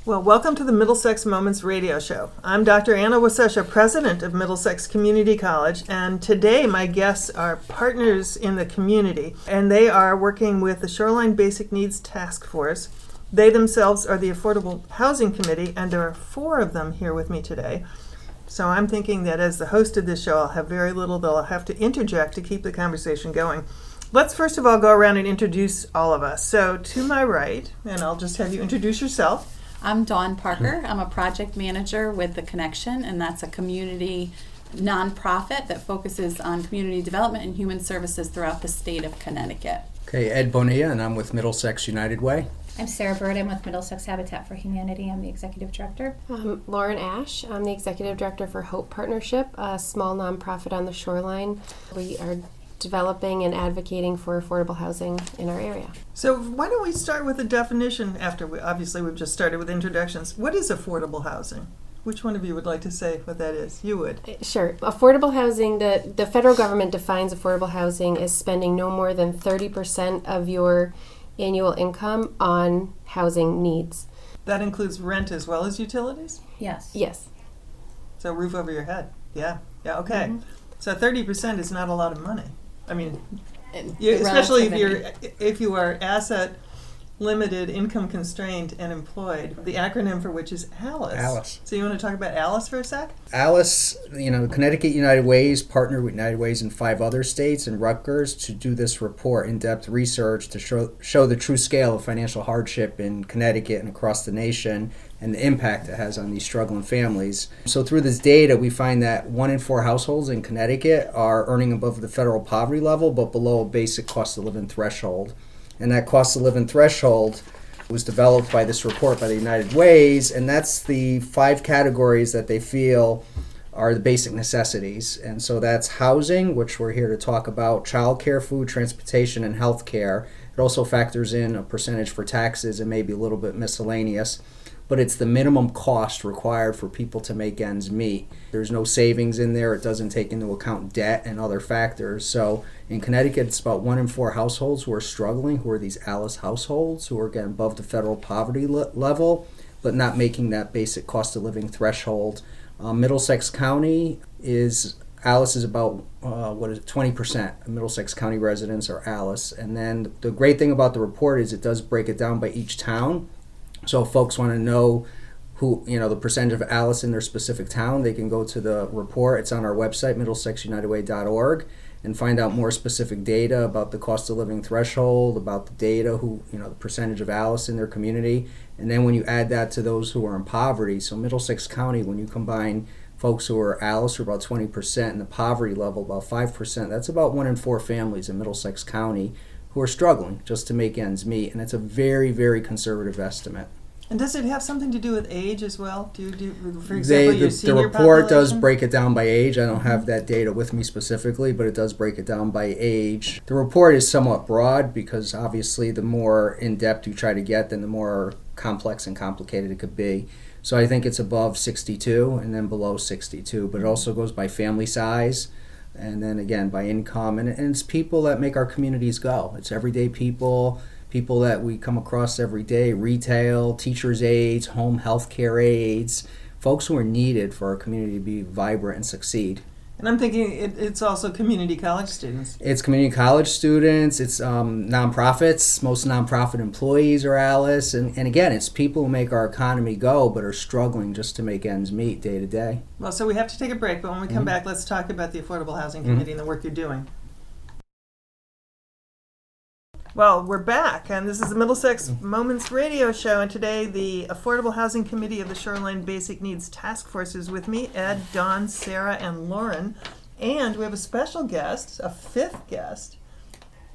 Well, welcome to the Middlesex Moments radio show. I'm Dr. Anna Wasesha, president of Middlesex Community College, and today my guests are partners in the community, and they are working with the Shoreline Basic Needs Task Force. They themselves are the Affordable Housing Committee, and there are 4 of them here with me today. So I'm thinking that as the host of this show, I'll have very little that I'll have to interject to keep the conversation going. Let's first of all go around and introduce all of us. So to my right, and I'll just have you introduce yourself. I'm Dawn Parker. I'm a project manager with The Connection, and that's a community nonprofit that focuses on community development and human services throughout the state of Connecticut. Okay, Ed Bonilla, and I'm with Middlesex United Way. I'm Sarah Bird. I'm with Middlesex Habitat for Humanity. I'm the executive director. Lauren Ash. I'm the executive director for Hope Partnership, a small nonprofit on the shoreline. We are developing and advocating for affordable housing in our area. So why don't we start with a definition after we've just started with introductions. What is affordable housing? Which one of you would like to say what that is? You would. Sure. Affordable housing, the federal government defines affordable housing as spending no more than 30% of your annual income on housing needs. That includes rent as well as utilities? Yes. Yes. So roof over your head. Yeah, okay. Mm-hmm. So 30% is not a lot of money. I mean, especially if you are asset limited, income constrained, and employed. The acronym for which is ALICE. ALICE. So you want to talk about ALICE for a sec? ALICE, Connecticut United Ways partnered with United Ways in 5 other states and Rutgers to do this report, in-depth research to show the true scale of financial hardship in Connecticut and across the nation and the impact it has on these struggling families. So through this data, we find that 1 in 4 households in Connecticut are earning above the federal poverty level, but below a basic cost of living threshold. And that cost of living threshold was developed by this report by the United Ways, and that's the 5 categories that they feel are the basic necessities. And so that's housing, which we're here to talk about, childcare, food, transportation, and health care. It also factors in a percentage for taxes and maybe a little bit miscellaneous. But it's the minimum cost required for people to make ends meet. There's no savings in there. It doesn't take into account debt and other factors. So in Connecticut, it's about 1 in 4 households who are struggling, who are these ALICE households, who are getting above the federal poverty level, but not making that basic cost of living threshold. Middlesex County ALICE is about 20% of Middlesex County residents are ALICE. And then the great thing about the report is it does break it down by each town. So if folks want to know the percentage of ALICE in their specific town, they can go to the report. It's on our website, middlesexunitedway.org, and find out more specific data about the cost of living threshold, about the data, the percentage of ALICE in their community. And then when you add that to those who are in poverty, so Middlesex County, when you combine folks who are ALICE are about 20% and the poverty level about 5%, that's about 1 in 4 families in Middlesex County who are struggling just to make ends meet, and it's a very, very conservative estimate. And does it have something to do with age as well? For example, your senior the report population? does break it down by age. I don't have that data with me specifically, but it does break it down by age. The report is somewhat broad because obviously the more in-depth you try to get, then the more complex and complicated it could be. So I think it's above 62 and then below 62, but it also goes by family size. And then again, by income, and it's people that make our communities go. It's everyday people that we come across every day, retail, teachers' aides, home health care aides, folks who are needed for our community to be vibrant and succeed. And I'm thinking it's also community college students. It's community college students, it's nonprofits. Most nonprofit employees are ALICE. And again, it's people who make our economy go but are struggling just to make ends meet day to day. Well, so we have to take a break, but when we come back, let's talk about the Affordable Housing Committee and the work you're doing. Well, we're back, and this is the Middlesex Moments radio show, and today the Affordable Housing Committee of the Shoreline Basic Needs Task Force is with me, Ed, Dawn, Sarah, and Lauren, and we have a special guest, a 5th guest,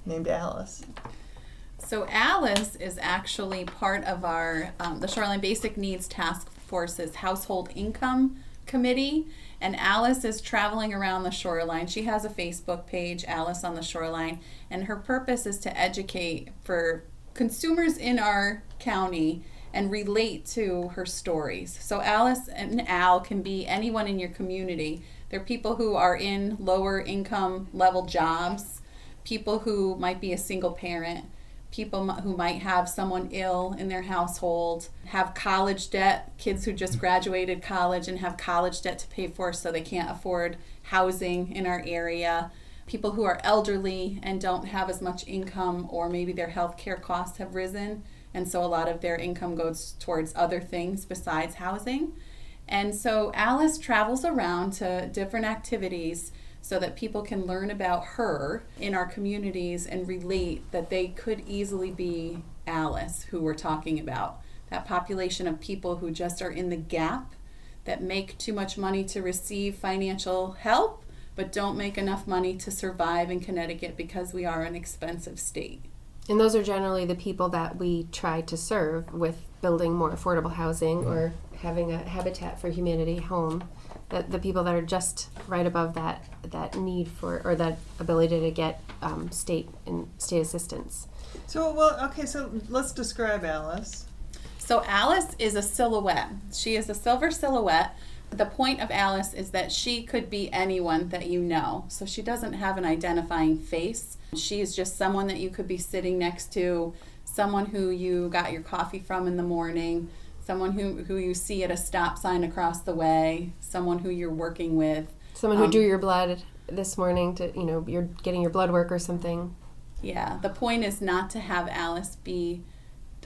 named Alice. So Alice is actually part of our the Shoreline Basic Needs Task Force's Household Income Committee, and Alice is traveling around the shoreline. She has a Facebook page, Alice on the Shoreline, and her purpose is to educate for consumers in our county and relate to her stories. So Alice and Al can be anyone in your community. They're people who are in lower income level jobs, people who might be a single parent, people who might have someone ill in their household, have college debt, kids who just graduated college and have college debt to pay for so they can't afford housing in our area, people who are elderly and don't have as much income, or maybe their health care costs have risen, and so a lot of their income goes towards other things besides housing. And so Alice travels around to different activities so that people can learn about her in our communities and relate that they could easily be Alice, who we're talking about. That population of people who just are in the gap, that make too much money to receive financial help, but don't make enough money to survive in Connecticut because we are an expensive state. And those are generally the people that we try to serve with building more affordable housing or having a Habitat for Humanity home. The people that are just right above that need for, or that ability to get state assistance. So let's describe Alice. So Alice is a silhouette. She is a silver silhouette. The point of Alice is that she could be anyone that you know. So she doesn't have an identifying face. She is just someone that you could be sitting next to, someone who you got your coffee from in the morning, someone who you see at a stop sign across the way, someone who you're working with. Someone who drew your blood this morning you're getting your blood work or something. Yeah, the point is not to have Alice be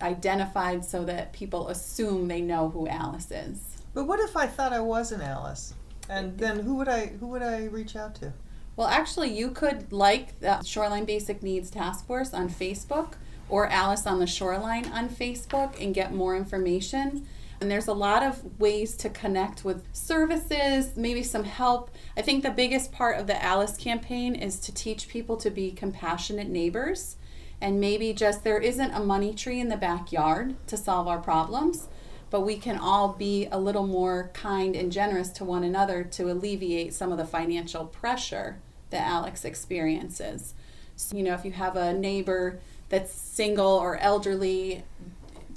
identified so that people assume they know who Alice is. But what if I thought I wasn't Alice? And then who would I reach out to? Well, actually, you could like the Shoreline Basic Needs Task Force on Facebook or Alice on the Shoreline on Facebook and get more information. And there's a lot of ways to connect with services, maybe some help. I think the biggest part of the Alice campaign is to teach people to be compassionate neighbors. And maybe just there isn't a money tree in the backyard to solve our problems, but we can all be a little more kind and generous to one another to alleviate some of the financial pressure that Alex experiences. So, if you have a neighbor that's single or elderly,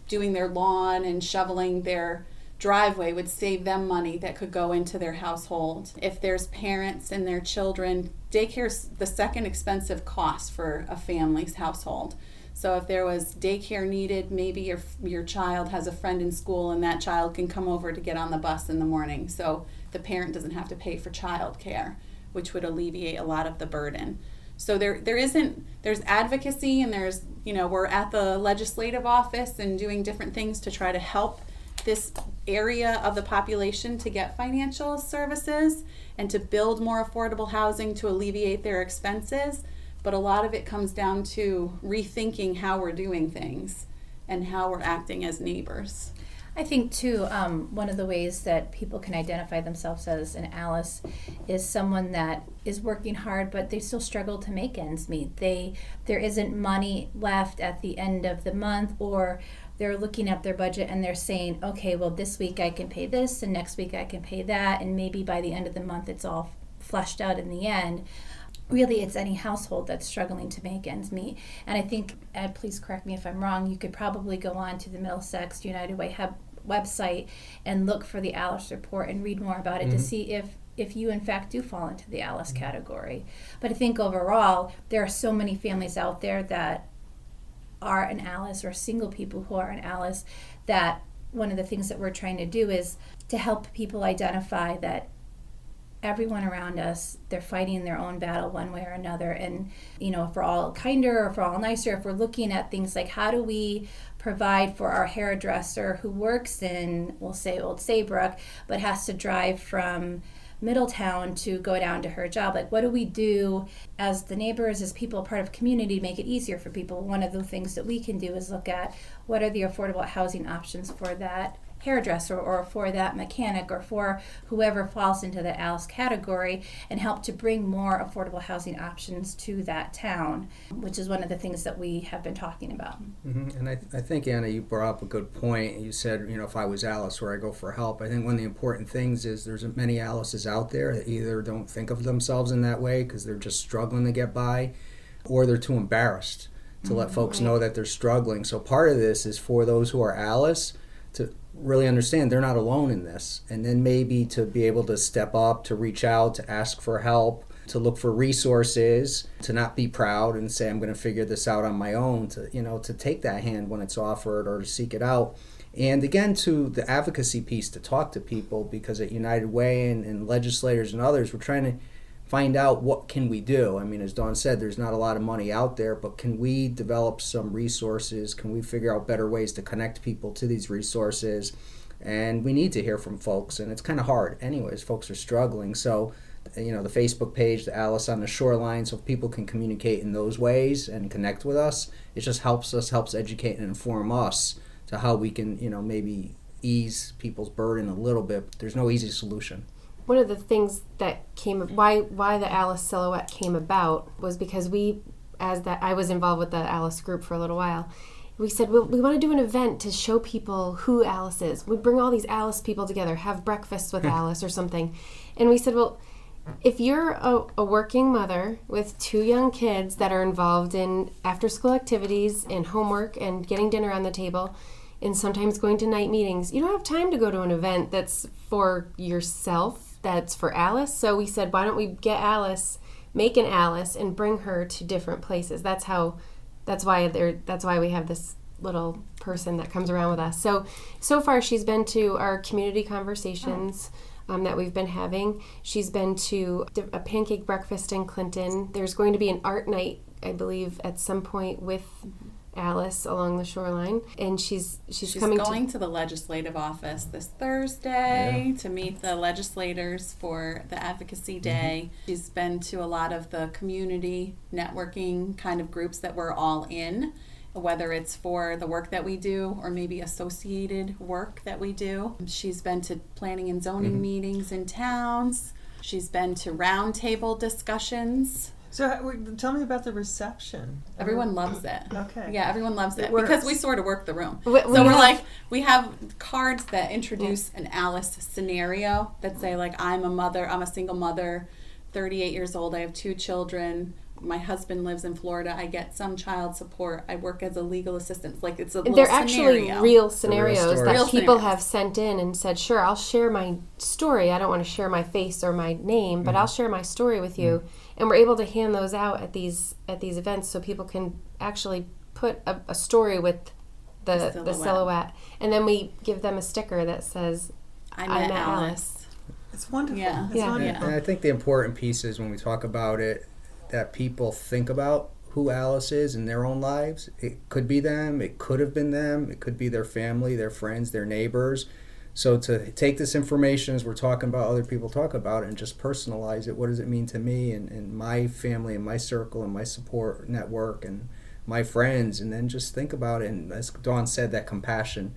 doing their lawn and shoveling their driveway would save them money that could go into their household. If there's parents and their children, daycare's the second expensive cost for a family's household. So if there was daycare needed, maybe your child has a friend in school and that child can come over to get on the bus in the morning. So the parent doesn't have to pay for child care, which would alleviate a lot of the burden. So there's advocacy, and there's, we're at the legislative office and doing different things to try to help this area of the population to get financial services and to build more affordable housing to alleviate their expenses. But a lot of it comes down to rethinking how we're doing things and how we're acting as neighbors. I think too, one of the ways that people can identify themselves as an Alice is someone that is working hard, but they still struggle to make ends meet. There isn't money left at the end of the month, or they're looking at their budget and they're saying, okay, well, this week I can pay this and next week I can pay that, and maybe by the end of the month it's all flushed out in the end. Really, it's any household that's struggling to make ends meet. And I think, Ed, please correct me if I'm wrong, you could probably go on to the Middlesex United Way website and look for the Alice report and read more about it to see if you in fact do fall into the Alice category. But I think overall, there are so many families out there that are an Alice, or single people who are an Alice, that one of the things that we're trying to do is to help people identify that everyone around us, they're fighting their own battle one way or another. And, if we're all kinder, or if we're all nicer, if we're looking at things like how do we provide for our hairdresser who works in, we'll say, Old Saybrook, but has to drive from Middletown to go down to her job. Like, what do we do as the neighbors, as people, part of community, to make it easier for people? One of the things that we can do is look at what are the affordable housing options for that hairdresser, or for that mechanic, or for whoever falls into the Alice category, and help to bring more affordable housing options to that town, which is one of the things that we have been talking about. And I think, Anna, you brought up a good point. You said, if I was Alice, where I go for help. I think one of the important things is there's many Alices out there that either don't think of themselves in that way because they're just struggling to get by, or they're too embarrassed to let folks know that they're struggling. So part of this is for those who are Alice to really understand they're not alone in this, and then maybe to be able to step up, to reach out, to ask for help, to look for resources, to not be proud and say I'm going to figure this out on my own, to take that hand when it's offered or to seek it out. And again, to the advocacy piece, to talk to people, because at United Way and legislators and others, we're trying to find out what can we do. I mean, as Dawn said, there's not a lot of money out there, but can we develop some resources? Can we figure out better ways to connect people to these resources? And we need to hear from folks, and it's kind of hard. Anyways, folks are struggling. So, the Facebook page, the Alice on the Shoreline, so people can communicate in those ways and connect with us. It just helps educate and inform us to how we can, maybe ease people's burden a little bit. But there's no easy solution. One of the things that why the Alice silhouette came about was because I was involved with the Alice group for a little while. We said, well, we want to do an event to show people who Alice is. We bring all these Alice people together, have breakfast with Alice or something. And we said, well, if you're a working mother with 2 young kids that are involved in after-school activities and homework and getting dinner on the table and sometimes going to night meetings, you don't have time to go to an event that's for yourself, that's for Alice. So we said, why don't we get Alice, make an Alice, and bring her to different places. That's why we have this little person that comes around with us. So far she's been to our community conversations that we've been having. She's been to a pancake breakfast in Clinton. There's going to be an art night, I believe, at some point with Alice along the shoreline, and she's going to the legislative office this Thursday to meet the legislators for the advocacy day. She's been to a lot of the community networking kind of groups that we're all in, whether it's for the work that we do or maybe associated work that we do. She's been to planning and zoning meetings in towns. She's been to roundtable discussions. So tell me about the reception. Everyone loves it. Okay. Yeah, everyone loves it works. because we sort of work the room. We have cards that introduce an Alice scenario that say, like, I'm a single mother, 38 years old, I have 2 children, my husband lives in Florida, I get some child support, I work as a legal assistant. Like, it's a little They're scenario. actually real scenarios that Real people scenarios. have sent in and said, sure, I'll share my story. I don't want to share my face or my name, but I'll share my story with you. And we're able to hand those out at these events so people can actually put a story with the silhouette. And then we give them a sticker that says, I met Alice. It's wonderful. Yeah. It's wonderful. And I think the important piece is when we talk about it, that people think about who Alice is in their own lives. It could be them, it could have been them, it could be their family, their friends, their neighbors. So to take this information as we're talking about, other people talk about it, and just personalize it. What does it mean to me and my family and my circle and my support network and my friends? And then just think about it. And as Dawn said, that compassion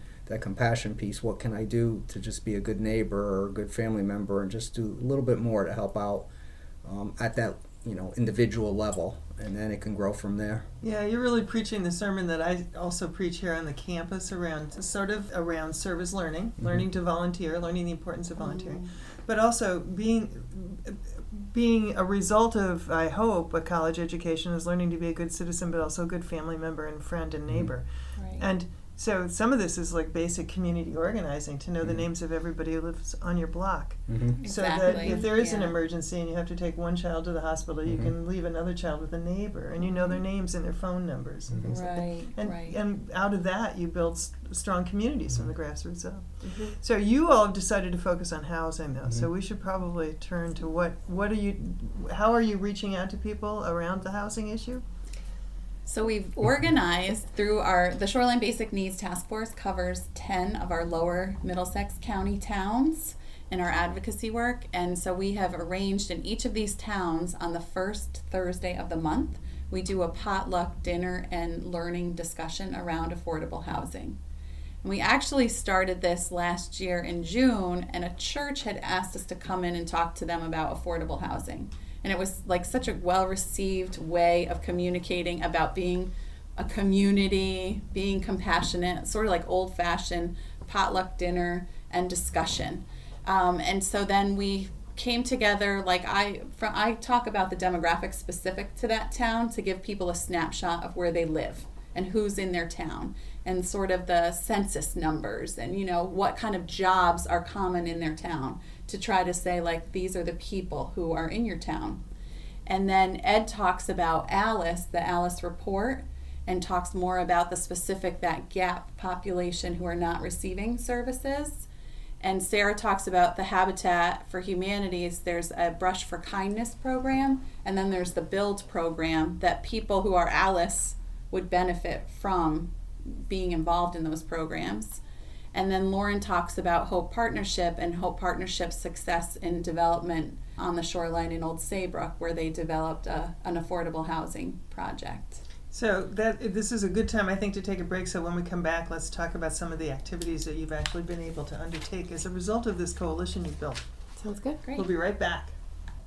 piece. What can I do to just be a good neighbor or a good family member and just do a little bit more to help out at that individual level, and then it can grow from there. Yeah, you're really preaching the sermon that I also preach here on the campus around service learning to volunteer, learning the importance of volunteering, but also being a result of, I hope, a college education is learning to be a good citizen, but also a good family member and friend and neighbor. Right. And so some of this is like basic community organizing, to know the names of everybody who lives on your block. So that if there is an emergency and you have to take one child to the hospital, you can leave another child with a neighbor, and you know their names and their phone numbers and things like that. And out of that, you build strong communities from the grassroots up. So you all have decided to focus on housing, though. So we should probably turn to how are you reaching out to people around the housing issue? So we've organized through the Shoreline Basic Needs Task Force covers 10 of our lower Middlesex County towns in our advocacy work. And so we have arranged in each of these towns on the first Thursday of the month, we do a potluck dinner and learning discussion around affordable housing. And we actually started this last year in June, and a church had asked us to come in and talk to them about affordable housing. And it was like such a well-received way of communicating about being a community, being compassionate, sort of like old-fashioned potluck dinner and discussion. And so then we came together, I talk about the demographics specific to that town to give people a snapshot of where they live and who's in their town and sort of the census numbers and, what kind of jobs are common in their town, to try to say, these are the people who are in your town. And then Ed talks about Alice, the Alice report, and talks more about the specific, that gap population who are not receiving services. And Sarah talks about the Habitat for Humanities. There's a Brush for Kindness program, and then there's the Build program that people who are Alice would benefit from being involved in those programs. And then Lauren talks about Hope Partnership and Hope Partnership's success in development on the shoreline in Old Saybrook, where they developed an affordable housing project. So this is a good time, I think, to take a break. So when we come back, let's talk about some of the activities that you've actually been able to undertake as a result of this coalition you've built. Sounds good. Great. We'll be right back.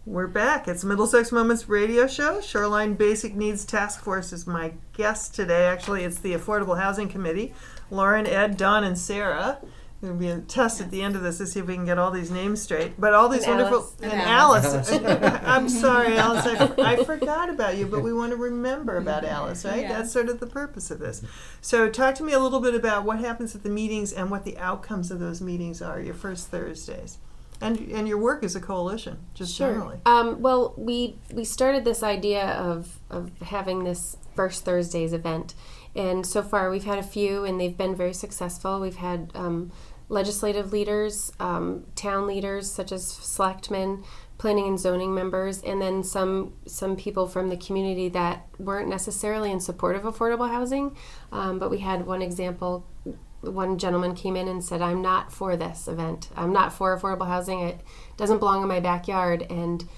We're back. It's Middlesex Moments radio show. Shoreline Basic Needs Task Force is my guest today. Actually, it's the Affordable Housing Committee. Lauren, Ed, Don, and Sarah. There'll be a test at the end of this to see if we can get all these names straight. But all these And wonderful... Alice. And Alice. I'm sorry, Alice. I forgot about you, but we want to remember about Alice, right? Yeah. That's sort of the purpose of this. So talk to me a little bit about what happens at the meetings and what the outcomes of those meetings are, your first Thursdays. And your work as a coalition, just generally. Well, we started this idea of having this First Thursdays event, and so far we've had a few, and they've been very successful. We've had legislative leaders, town leaders such as selectmen, planning and zoning members, and then some people from the community that weren't necessarily in support of affordable housing. But we had one example. One gentleman came in and said, "I'm not for this event. I'm not for affordable housing. It doesn't belong in my backyard." And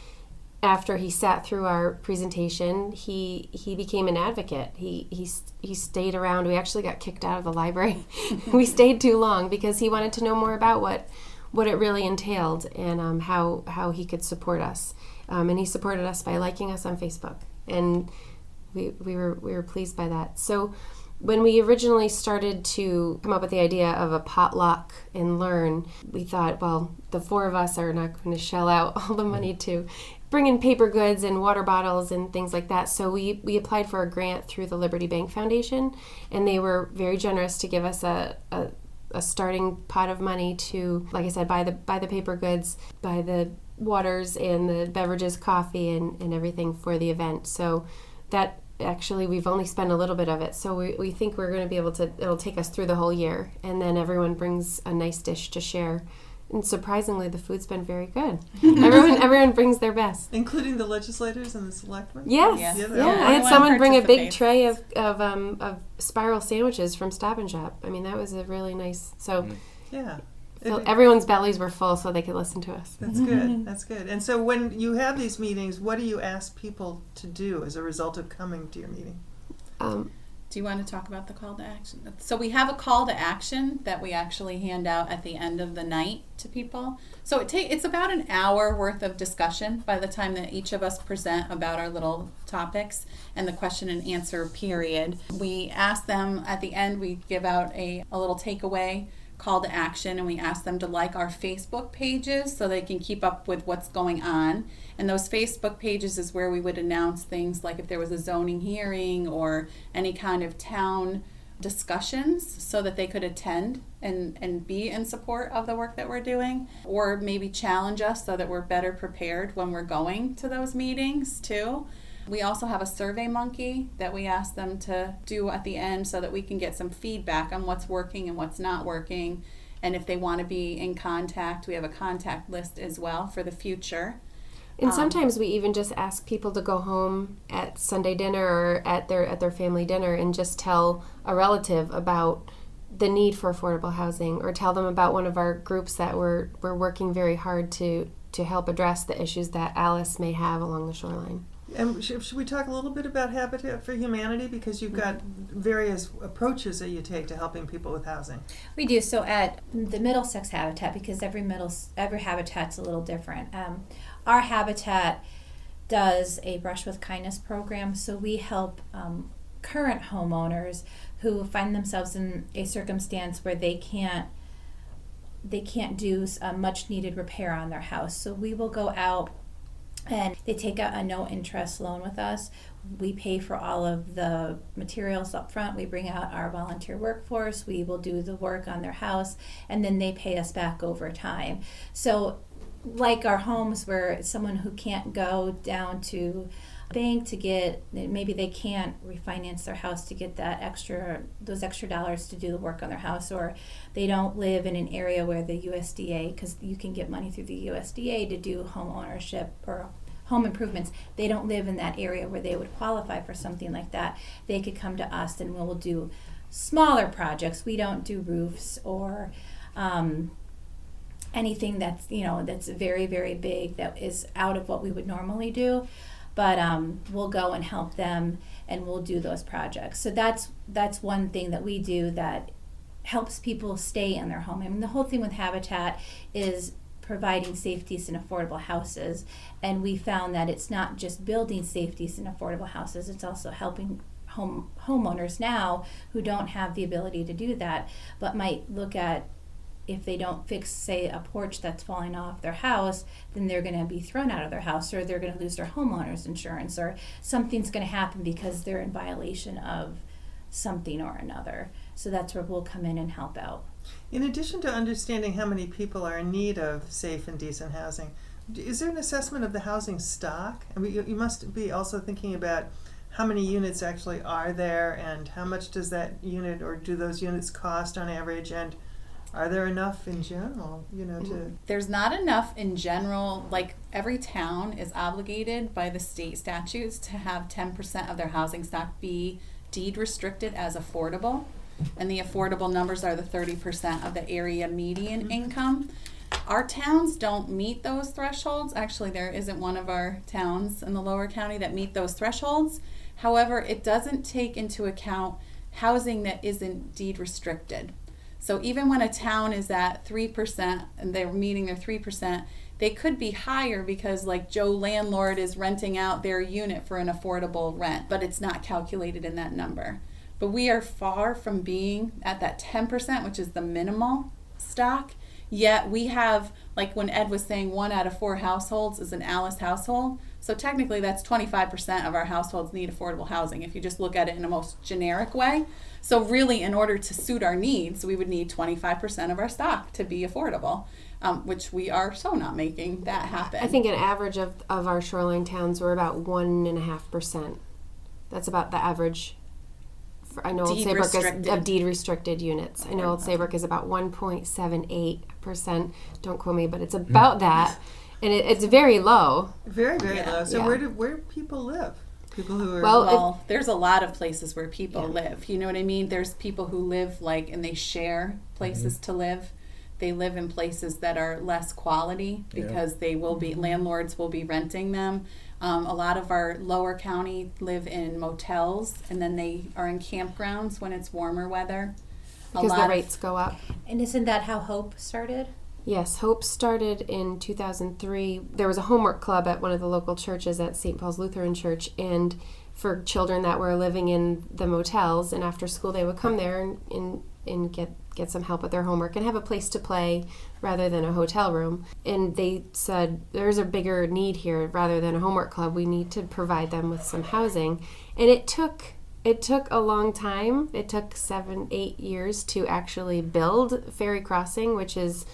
after he sat through our presentation, he became an advocate. He stayed around. We actually got kicked out of the library. We stayed too long because he wanted to know more about what it really entailed and how he could support us. And he supported us by liking us on Facebook, and we were pleased by that. So when we originally started to come up with the idea of a potluck and learn, we thought, well, the four of us are not going to shell out all the money to bring in paper goods and water bottles and things like that. So we applied for a grant through the Liberty Bank Foundation, and they were very generous to give us a starting pot of money to, like I said, buy the paper goods, buy the waters and the beverages, coffee and everything for the event. So that actually we've only spent a little bit of it, so we think we're going to be able to, it'll take us through the whole year, and then everyone brings a nice dish to share. And surprisingly, the food's been very good. everyone brings their best, Including the legislators and the selectmen? yes. Yes. Yeah, Yeah, I had everyone someone bring a big participates. tray of spiral sandwiches from Stop and Shop. I mean, that was a really nice, so Yeah. everyone's bellies were full so they could listen to us. That's good. That's good. And so when you have these meetings, what do you ask people to do as a result of coming to your meeting? Do you want to talk about the call to action? So we have a call to action that we actually hand out at the end of the night to people. So it's about an hour worth of discussion by the time that each of us present about our little topics and the question and answer period. We ask them at the end, we give out a little takeaway call to action, and we ask them to like our Facebook pages so they can keep up with what's going on. And those Facebook pages is where we would announce things like if there was a zoning hearing or any kind of town discussions, so that they could attend and be in support of the work that we're doing, or maybe challenge us so that we're better prepared when we're going to those meetings too. We also have a Survey Monkey that we ask them to do at the end so that we can get some feedback on what's working and what's not working. And if they want to be in contact, we have a contact list as well for the future. And sometimes we even just ask people to go home at Sunday dinner or at their family dinner and just tell a relative about the need for affordable housing, or tell them about one of our groups that we're working very hard to help address the issues that Alice may have along the shoreline. And should we talk a little bit about Habitat for Humanity? Because you've got various approaches that you take to helping people with housing. We do. So at the Middlesex Habitat, because every habitat's a little different. Our habitat does a Brush with Kindness program, so we help current homeowners who find themselves in a circumstance where they can't do a much needed repair on their house. So we will go out and they take out a no interest loan with us. We pay for all of the materials up front. We bring out our volunteer workforce. We will do the work on their house, and then they pay us back over time. So like our homes where someone who can't go down to a bank to get, maybe they can't refinance their house to get those extra dollars to do the work on their house, or they don't live in an area where the USDA, because you can get money through the USDA to do home ownership or home improvements. They don't live in that area where they would qualify for something like that. They could come to us and we'll do smaller projects. We don't do roofs or anything that's very, very big that is out of what we would normally do. But we'll go and help them, and we'll do those projects. So that's one thing that we do that helps people stay in their home. I mean, the whole thing with Habitat is providing safe, decent, affordable houses, and we found that it's not just building safe, decent, affordable houses, it's also helping homeowners now who don't have the ability to do that, but might look at, if they don't fix, say, a porch that's falling off their house, then they're going to be thrown out of their house, or they're going to lose their homeowner's insurance, or something's going to happen because they're in violation of something or another. So that's where we'll come in and help out. In addition to understanding how many people are in need of safe and decent housing, is there an assessment of the housing stock? I mean, you must be also thinking about how many units actually are there, and how much does that unit, or do those units cost on average, and are there enough in general, to... There's not enough in general. Like, every town is obligated by the state statutes to have 10% of their housing stock be deed restricted as affordable. And the affordable numbers are the 30% of the area median income. Our towns don't meet those thresholds. Actually, there isn't one of our towns in the lower county that meet those thresholds. However, it doesn't take into account housing that isn't deed restricted. So even when a town is at 3% and they're meeting their 3%, they could be higher because, like, Joe Landlord is renting out their unit for an affordable rent, but it's not calculated in that number. But we are far from being at that 10%, which is the minimal stock. Yet we have, like when Ed was saying, 1 out of 4 households is an Alice household. So technically that's 25% of our households need affordable housing if you just look at it in a most generic way. So really, in order to suit our needs, we would need 25% of our stock to be affordable, which we are so not making that happen. I think an average of our shoreline towns were about 1.5%. That's about the average. I know Old Saybrook is of deed restricted units. I know Old Saybrook is about 1.78%. Don't quote me, but it's about that, and it's very low. Very, very low. So where do people live? People who are well, there's a lot of places where people live. You know what I mean? There's people who live and they share places to live. They live in places that are less quality because they will be landlords will be renting them. A lot of our lower county live in motels, and then they are in campgrounds when it's warmer weather. Because the rates go up. And isn't that how Hope started? Yes, Hope started in 2003. There was a homework club at one of the local churches at St. Paul's Lutheran Church, and for children that were living in the motels, and after school they would come there and get some help with their homework and have a place to play rather than a hotel room. And they said, there's a bigger need here. Rather than a homework club, we need to provide them with some housing. And it took a long time. It took 7-8 years to actually build Ferry Crossing, which is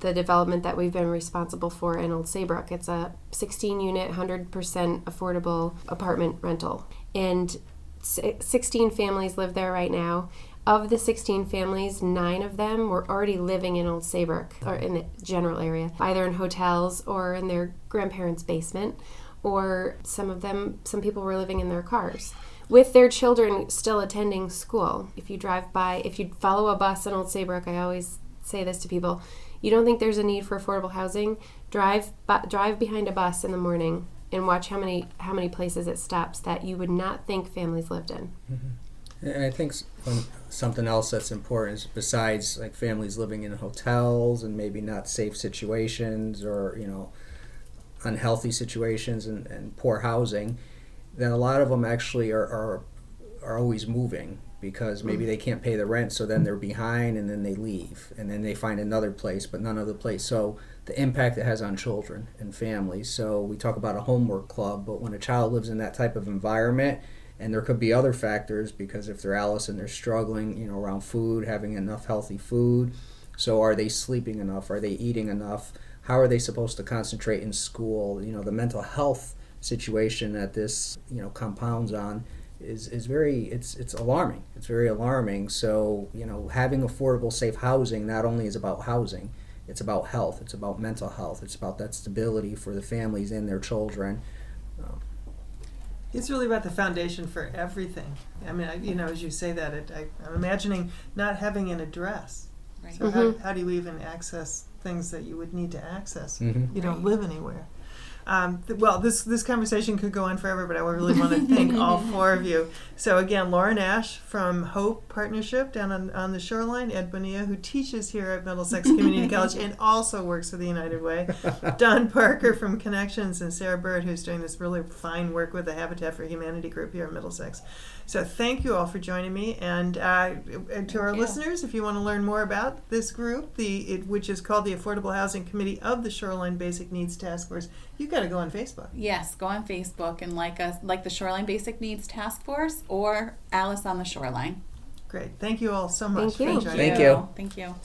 the development that we've been responsible for in Old Saybrook. It's a 16-unit, 100% affordable apartment rental. And 16 families live there right now. Of the 16 families, 9 of them were already living in Old Saybrook, or in the general area, either in hotels or in their grandparents' basement, or some people were living in their cars, with their children still attending school. If you follow a bus in Old Saybrook, I always say this to people, you don't think there's a need for affordable housing? Drive behind a bus in the morning and watch how many places it stops that you would not think families lived in. Mm-hmm. And I think something else that's important is, besides like families living in hotels and maybe not safe situations, or unhealthy situations and poor housing, that a lot of them actually are always moving because maybe they can't pay the rent, so then they're behind, and then they leave, and then they find another place, but none other place. So the impact it has on children and families. So we talk about a homework club, but when a child lives in that type of environment, and there could be other factors, because if they're Alice and they're struggling, around food, having enough healthy food, So are they sleeping enough? Are they eating enough? How are they supposed to concentrate in school? The mental health situation that this compounds on is very it's alarming. It's very alarming. So having affordable, safe housing not only is about housing, it's about health. It's about mental health. It's about that stability for the families and their children. It's really about the foundation for everything. I mean, as you say that, I'm imagining not having an address. Right. So how do you even access things that you would need to access? You don't live anywhere. Well, this conversation could go on forever, but I really want to thank all four of you. So again, Lauren Ash from Hope Partnership down on the shoreline, Ed Bonilla, who teaches here at Middlesex Community College and also works for the United Way, Don Parker from Connections, and Sarah Bird, who's doing this really fine work with the Habitat for Humanity group here at Middlesex. So thank you all for joining me, and to our listeners, if you want to learn more about this group, which is called the Affordable Housing Committee of the Shoreline Basic Needs Task Force, you've got to go on Facebook. Yes, go on Facebook and like the Shoreline Basic Needs Task Force or Alice on the Shoreline. Great. Thank you all so much Thank you. for joining Thank me. you. Thank you.